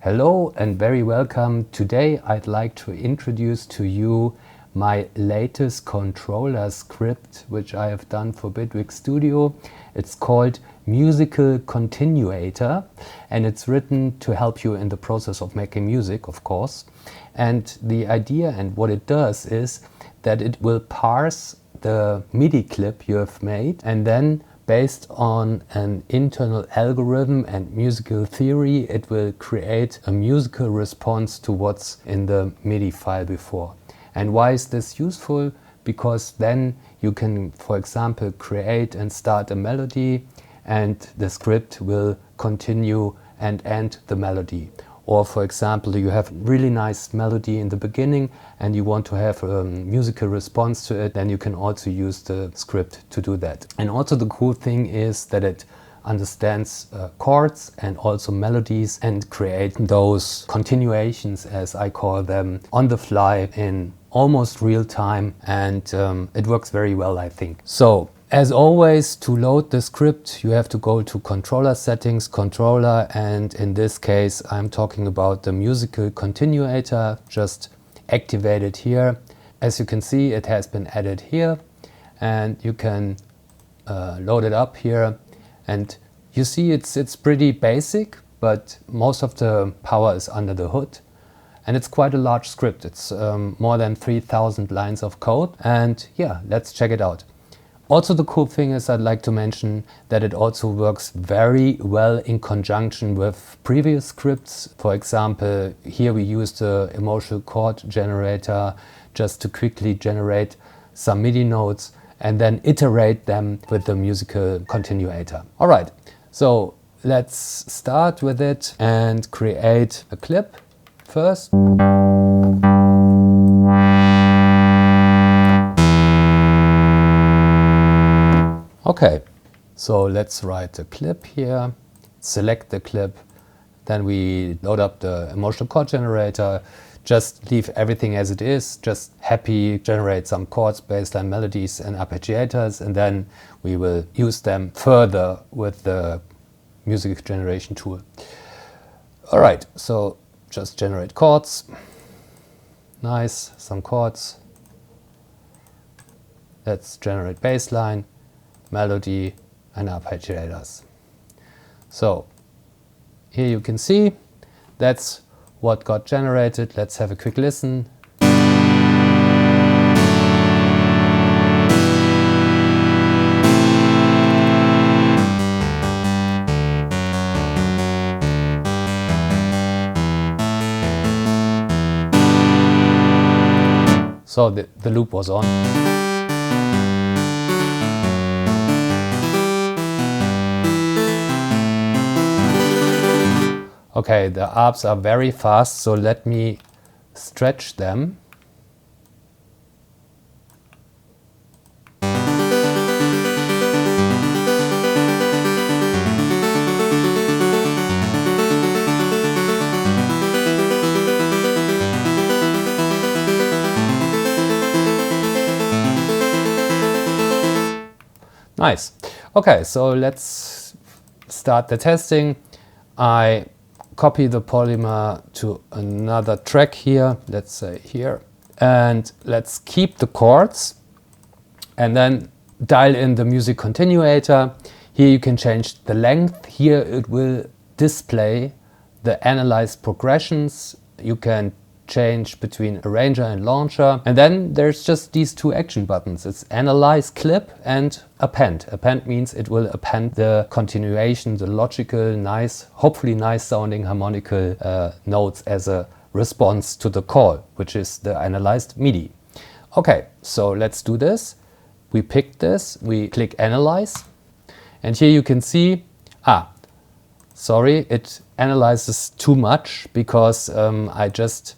Hello and very welcome. Today I'd like to introduce to you my latest controller script which I have done for Bitwig Studio. It's called Musical Continuator and it's written to help you in the process of making music, of course. And the idea and what it does is that it will parse the MIDI clip you have made, and then based on an internal algorithm and musical theory, it will create a musical response to what's in the MIDI file before. And why is this useful? Because then you can, for example, create and start a melody and the script will continue and end the melody. Or for example, you have really nice melody in the beginning and you want to have a musical response to it, then you can also use the script to do that. And also the cool thing is that it understands chords and also melodies and create those continuations, as I call them, on the fly in almost real time, and it works very well, I think. So as always, to load the script you have to go to controller settings, controller, and in this case I'm talking about the musical continuator. Just activate it here. As you can see, it has been added here and you can load it up here, and you see it's pretty basic, but most of the power is under the hood. And it's quite a large script. It's more than 3,000 lines of code, and yeah, let's check it out. Also, the cool thing is I'd like to mention that it also works very well in conjunction with previous scripts. For example, here we use the emotional chord generator just to quickly generate some MIDI notes and then iterate them with the musical continuator. All right, so let's start with it and create a clip first. Okay, so let's write a clip here, select the clip, then we load up the emotional chord generator, just leave everything as it is, just happy, generate some chords, bassline melodies and arpeggiators, and then we will use them further with the music generation tool. All right, so just generate chords, nice, some chords. Let's generate bassline, melody and arpeggiators. So here you can see that's what got generated. Let's have a quick listen. So the loop was on. Okay, the arps are very fast, so let me stretch them. Nice. Okay, so let's start the testing. I copy the polymer to another track here, let's say here, and let's keep the chords and then dial in the music continuator. Here you can change the length. Here it will display the analyzed progressions. You can change between arranger and launcher, and then there's just these two action buttons. It's analyze clip and append. Append means it will append the continuation, the logical, nice, hopefully nice sounding harmonical notes as a response to the call, which is the analyzed MIDI. Okay, so let's do this. We pick this, we click analyze, and here you can see, sorry, it analyzes too much because I just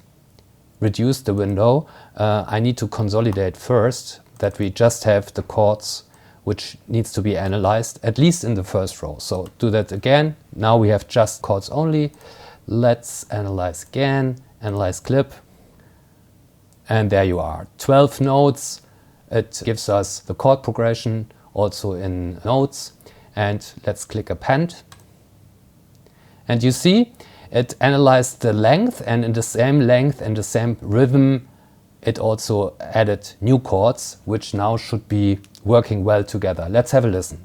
reduced the window. I need to consolidate first, that we just have the chords which needs to be analyzed, at least in the first row. So do that again. Now we have just chords only. Let's analyze again, analyze clip. And there you are, 12 notes. It gives us the chord progression also in notes. And let's click append. And you see, it analyzed the length, and in the same length and the same rhythm, it also added new chords, which now should be working well together. Let's have a listen.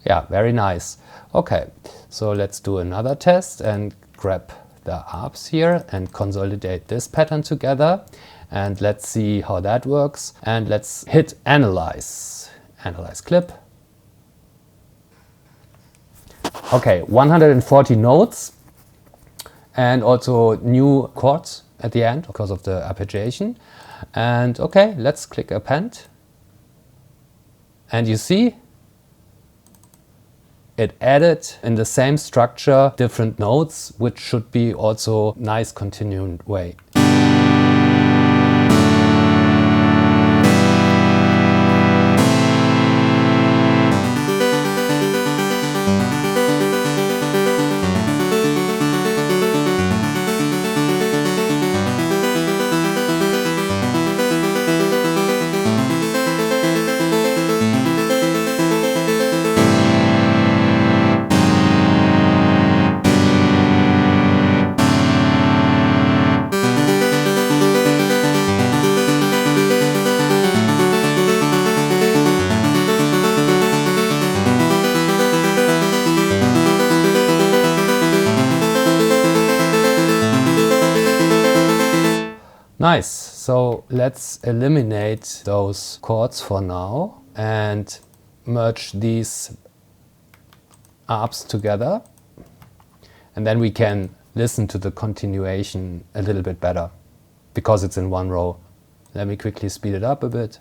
Yeah, very nice. Okay, so let's do another test and grab the arps here and consolidate this pattern together. And let's see how that works. And let's hit analyze. Analyze clip. Okay, 140 notes and also new chords at the end because of the arpeggiation. And okay, let's click append. And you see, it added in the same structure different notes, which should be also nice continuing way. Nice, so let's eliminate those chords for now and merge these arps together, and then we can listen to the continuation a little bit better because it's in one row. Let me quickly speed it up a bit.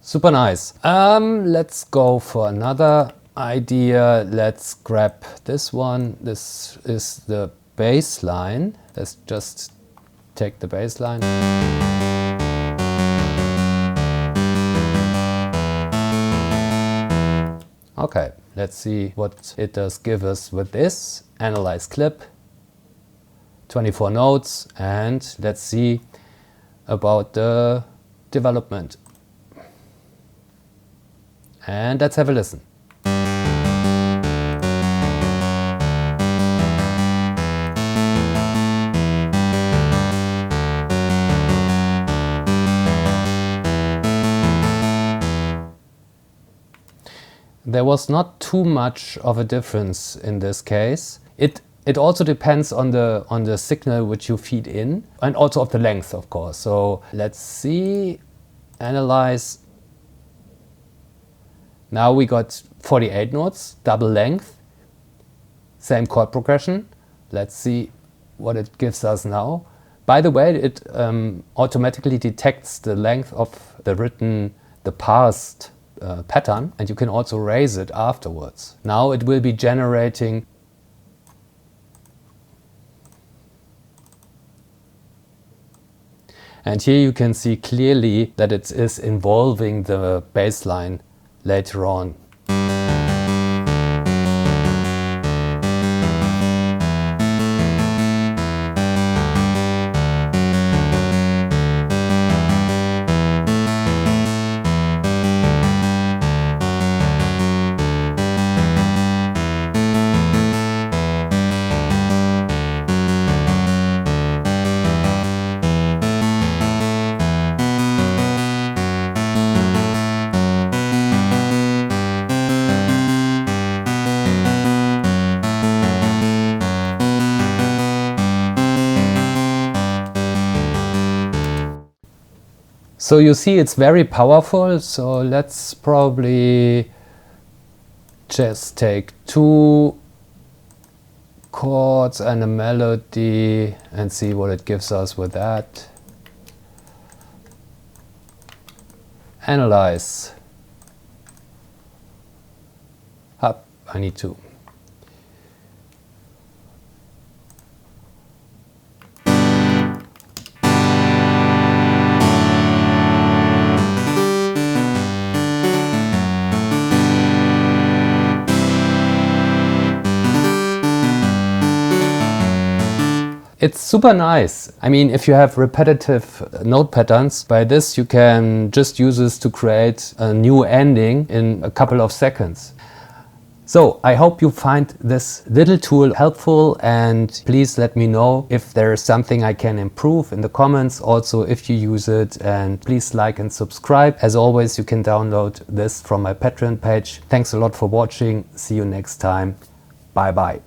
Super nice. Let's go for another idea. Let's grab this one. This is the bass line. Let's just take the bass line. Okay, let's see what it does give us with this. Analyze clip, 24 notes, and let's see about the development. And let's have a listen. There was not too much of a difference in this case. It also depends on the signal which you feed in, and also of the length, of course. So let's see, analyze. Now we got 48 notes, double length, same chord progression. Let's see what it gives us now. By the way, it automatically detects the length of the parsed pattern, and you can also raise it afterwards. Now it will be generating and here you can see clearly that it is involving the bass line later on. So you see it's very powerful, so let's probably just take 2 chords and a melody and see what it gives us with that. Analyze. Up, I need to. It's super nice. I mean, if you have repetitive note patterns, by this you can just use this to create a new ending in a couple of seconds. So I hope you find this little tool helpful, and please let me know if there is something I can improve in the comments, also if you use it, and please like and subscribe. As always, you can download this from my Patreon page. Thanks a lot for watching. See you next time. Bye bye.